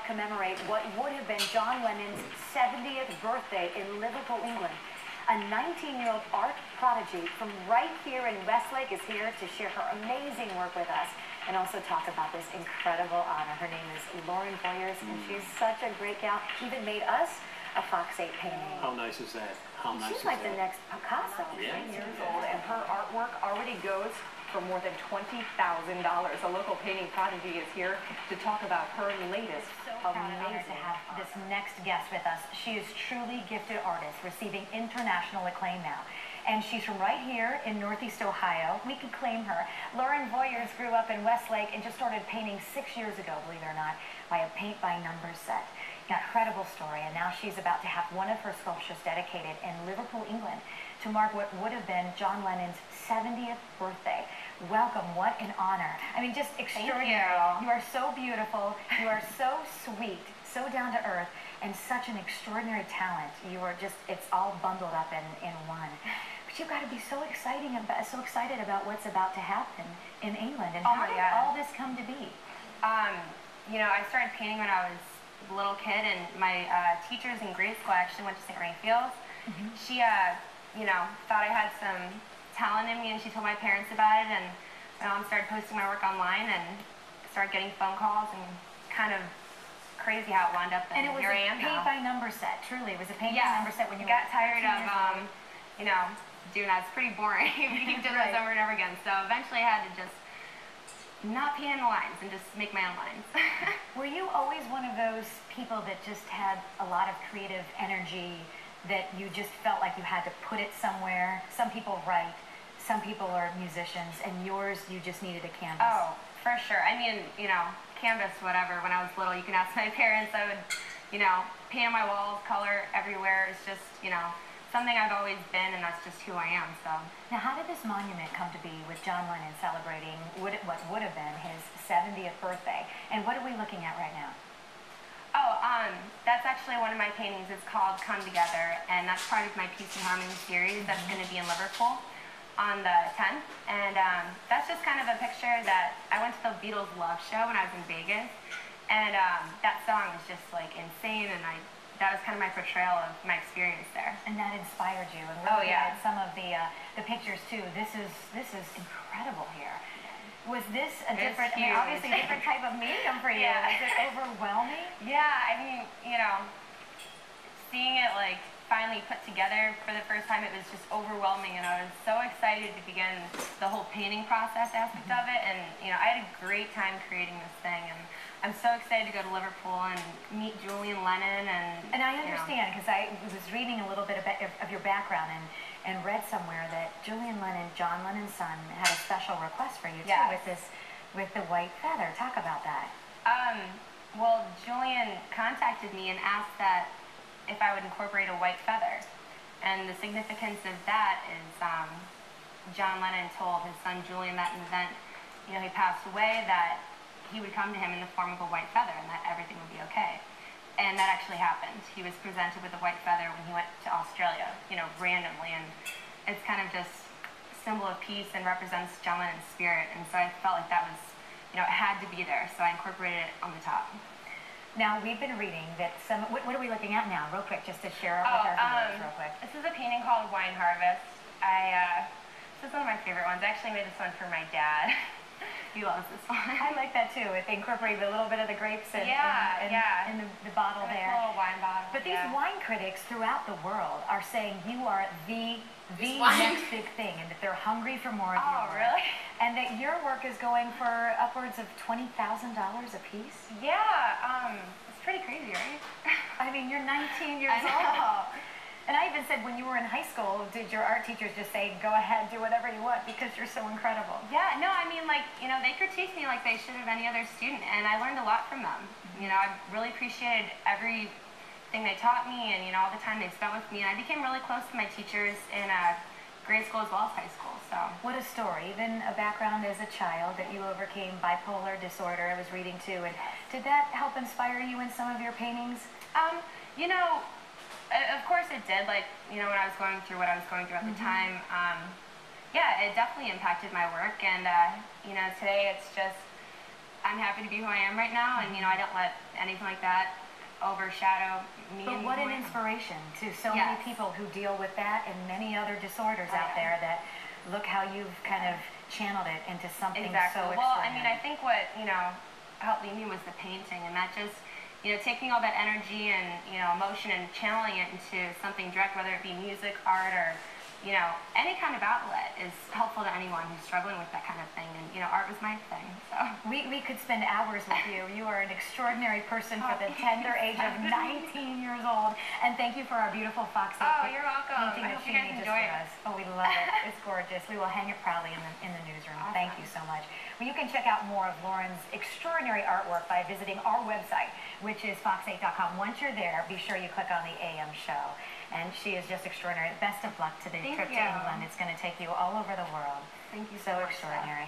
Commemorate what would have been John Lennon's 70th birthday in Liverpool, England. A 19-year-old art prodigy from right here in Westlake is here to share her amazing work with us and also talk about this incredible honor. Her name is Voiers, and she's such a great gal. She even made us a Fox 8 painting. How nice is that? How nice She's is like that? the next Picasso. Yeah. 9 years old, and her artwork already goes for more than $20,000. A local painting prodigy is here to talk about her latest. So proud and honored to have this next guest with us. She is truly gifted artist, receiving international acclaim now. And she's from right here in Northeast Ohio. We can claim her. Lauren Voiers grew up in Westlake and just started painting 6 years ago, believe it or not, by a paint-by-numbers set. Incredible story, and now she's about to have one of her sculptures dedicated in Liverpool, England, to mark what would have been John Lennon's 70th birthday. Welcome, what an honor. I mean, just extraordinary. Thank you. You are so beautiful, you are so sweet, so down to earth, and such an extraordinary talent. You are just, it's all bundled up in one. But you've got to be so excited about what's about to happen in England. And how did all this come to be? You know, I started painting when I was a little kid, and my teachers in grade school, I actually went to St. Raphael's. She, you know, thought I had some talent in me, and she told my parents about it, and my mom started posting my work online and started getting phone calls, and kind of crazy how it wound up, and it was here I am a paint-by-number set, truly. It was a paint-by-number set when you got tired of, you know, doing that. It's pretty boring. You did this over and over again, so eventually I had to just not paint in the lines and just make my own lines. Were you always one of those people that just had a lot of creative energy, that you just felt like you had to put it somewhere? Some people write, some people are musicians, and yours, you just needed a canvas. Oh, for sure. I mean, you know, canvas, whatever. When I was little, you can ask my parents. I would, you know, paint on my walls, color everywhere. It's just, you know, something I've always been, and that's just who I am. So now, how did this monument come to be with John Lennon celebrating what would have been his 70th birthday? And what are we looking at right now? Oh, that's actually one of my paintings. It's called Come Together, and that's part of my Peace and Harmony series that's going to be in Liverpool on the 10th. And that's just kind of a picture that I went to the Beatles Love Show when I was in Vegas, and that song was just like insane, and that was kind of my portrayal of my experience there. And that inspired you. And we're looking at some of the pictures too. This is incredible here. Was this a different, I mean, obviously a different type of medium for you? Yeah. Is it overwhelming? Yeah, I mean, you know, seeing it like finally put together for the first time, it was just overwhelming, and I was so excited to begin the whole painting process aspect of it. And you know, I had a great time creating this thing, and I'm so excited to go to Liverpool and meet Julian Lennon. And I understand, because I was reading a little bit of your background and read somewhere that Julian Lennon, John Lennon's son, had a special request for you too, with the white feather. Talk about that. Well, Julian contacted me and asked that if I would incorporate a white feather. And the significance of that is John Lennon told his son Julian that in the event, you know, he passed away, that he would come to him in the form of a white feather and that everything would be okay. And that actually happened. He was presented with a white feather when he went to Australia, you know, randomly, and it's kind of just a symbol of peace and represents John Lennon's spirit. And so I felt like that was, you know, it had to be there, so I incorporated it on the top. Now, we've been reading that what are we looking at now, real quick, just to share with our viewers real quick? This is a painting called Wine Harvest. This is one of my favorite ones. I actually made this one for my dad. He loves this one. I like that too. It incorporated a little bit of the grapes and the bottle there. A little wine bottle. But these wine critics throughout the world are saying you are the next big thing, and that they're hungry for more of your work. Oh, really? And that your work is going for upwards of $20,000 a piece? Yeah, it's pretty crazy, right? I mean, you're 19 years old. And I even said, when you were in high school, did your art teachers just say, go ahead, do whatever you want, because you're so incredible? Yeah, no, I mean, like, you know, they critiqued me like they should have any other student, and I learned a lot from them. You know, I really appreciated everything they taught me, and, you know, all the time they spent with me, and I became really close to my teachers in grade school as well as high school, so. What a story. Even a background as a child that you overcame bipolar disorder, I was reading too, and did that help inspire you in some of your paintings? You know, of course it did, like, you know, when I was going through what I was going through at the time, yeah, it definitely impacted my work, and, you know, today it's just, I'm happy to be who I am right now, and I don't let anything like that overshadow me. But what an inspiration to so many people who deal with that and many other disorders out there, that look how you've kind of channeled it into something so extraordinary. Well, I mean, I think what, helped lead me was the painting, and that just, taking all that energy and, emotion and channeling it into something direct, whether it be music, art, or, any kind of outlet is helpful to anyone who's struggling with that kind of thing. And, art was my thing, so. We could spend hours with you. You are an extraordinary person for the tender age of 19 years old. And thank you for our beautiful Fox 8 you're welcome. painting I that hope she you guys made just enjoy for it. us. Oh, we love it. It's gorgeous. We will hang it proudly in the newsroom. Awesome. Thank you so much. Well, you can check out more of Lauren's extraordinary artwork by visiting our website, which is fox8.com. Once you're there, be sure you click on the AM show. And she is just extraordinary. Best of luck to the trip to England. It's going to take you all over the world. Thank you so much. So extraordinary.